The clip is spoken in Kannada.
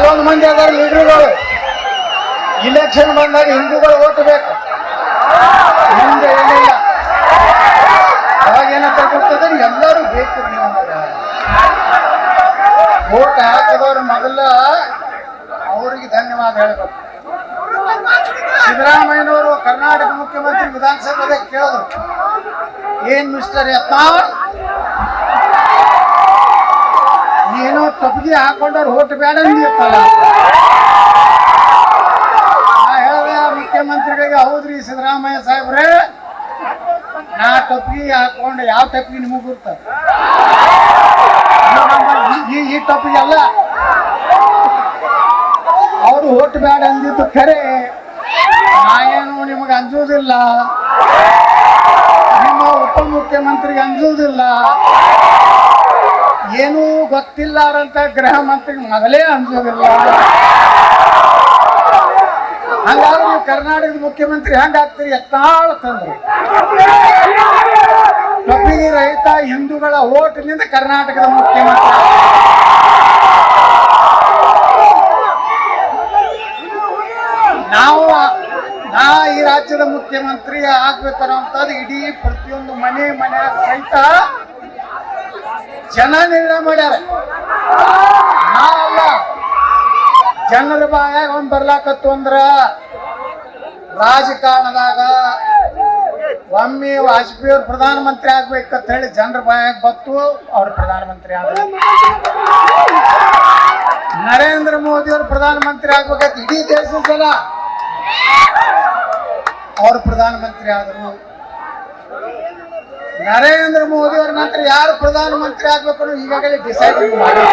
ಕೆಲವೊಂದು ಮಂದಿ ಅದಾರ ಲೀಡರ್ಗಳು ಇಲೆಕ್ಷನ್ ಬಂದಾಗ ಹಿಂದೂಗಳು ಓಟ್ ಬೇಕು, ಹಿಂದೆ ಏನಿಲ್ಲ. ಅವಾಗ ಏನಂತ ಕೊಡ್ತದೆ, ಎಲ್ಲರೂ ಬೇಕು ಓಟ್ ಹಾಕಿದವ್ರು ಮೊದಲ ಅವ್ರಿಗೆ ಧನ್ಯವಾದ ಹೇಳ್ಬೇಕು. ಸಿದ್ದರಾಮಯ್ಯನವರು ಕರ್ನಾಟಕ ಮುಖ್ಯಮಂತ್ರಿ ವಿಧಾನಸಭೆಗೆ ಕೇಳಿದ್ರು, ಏನ್ ಮಿಸ್ಟರ್ ಯತ್ನಾಳ್ ಏನೋ ತಪ್ಪಿಗೆ ಹಾಕೊಂಡವ್ರು ಓಟ್ ಬೇಡ ಅಂದಿತ್ತಲ್ಲ. ನಾ ಹೇಳಿದೆ ಮುಖ್ಯಮಂತ್ರಿಗಳಿಗೆ, ಹೌದ್ರಿ ಸಿದ್ದರಾಮಯ್ಯ ಸಾಹೇಬ್ರೆ, ನಾ ತಪ್ಪಿಗೆ ಹಾಕೊಂಡು ಯಾವ ತಪ್ಪಿಗೆ ನಿಮಗ್ ಗುರ್ತ, ಈ ತಪ್ಪಿಗೆ ಅಲ್ಲ, ಅವರು ಓಟ್ ಬೇಡ ಅಂದಿದ್ದು ಖರೆ. ನಾ ಏನು ನಿಮಗೆ ಅಂಜುವುದಿಲ್ಲ, ನಿಮ್ಮ ಉಪಮುಖ್ಯಮಂತ್ರಿಗೆ ಅಂಜುವುದಿಲ್ಲ, ಏನೂ ಗೊತ್ತಿಲ್ಲಾರಂತ ಗೃಹ ಮಂತ್ರಿಗೆ ಮೊದಲೇ ಅಂಜೋದಿಲ್ಲ. ಹಂಗಾದ್ರೆ ನೀವು ಕರ್ನಾಟಕದ ಮುಖ್ಯಮಂತ್ರಿ ಹಂಗಾಗ್ತೀರಿ ಎತ್ತಾಳ ತಂದ್ರು. ಕಪಿಗೆ ರಹಿತ ಹಿಂದೂಗಳ ಓಟಿನಿಂದ ಕರ್ನಾಟಕದ ಮುಖ್ಯಮಂತ್ರಿ. ನಾ ಈ ರಾಜ್ಯದ ಮುಖ್ಯಮಂತ್ರಿ ಆಗ್ಬೇಕನ್ನೋಂಥದ್ದು ಇಡೀ ಪ್ರತಿಯೊಂದು ಮನೆ ಸಹಿತ ಜನ ನಿರ್ಣಯ ಮಾಡ್ಯಾರ, ನಾವಲ್ಲ. ಜನರ ಬಾಯಾಗ ಒಂದ್ ಬರ್ಲಾಕತ್ತು ಅಂದ್ರ ರಾಜಕಾರಣದಾಗ ಒಮ್ಮೆ ವಾಜಪೇಯಿ ಅವ್ರು ಪ್ರಧಾನಮಂತ್ರಿ ಆಗ್ಬೇಕಂತ ಹೇಳಿ ಜನರ ಬಾಯಾಗ ಬತ್ತು, ಅವ್ರು ಪ್ರಧಾನಮಂತ್ರಿ ಆದ್ರು. ನರೇಂದ್ರ ಮೋದಿ ಅವರು ಪ್ರಧಾನಮಂತ್ರಿ ಆಗ್ಬೇಕಂತ ಇಡೀ ದೇಶದ ಜನ ಅವರು ಪ್ರಧಾನಮಂತ್ರಿ ಆದರು. ನರೇಂದ್ರ ಮೋದಿ ಅವ್ರ ನಂತರ ಯಾರು ಪ್ರಧಾನಮಂತ್ರಿ ಆಗ್ಬೇಕು ಈಗಾಗಲೇ ಡಿಸೈಡ್ ಮಾಡಿ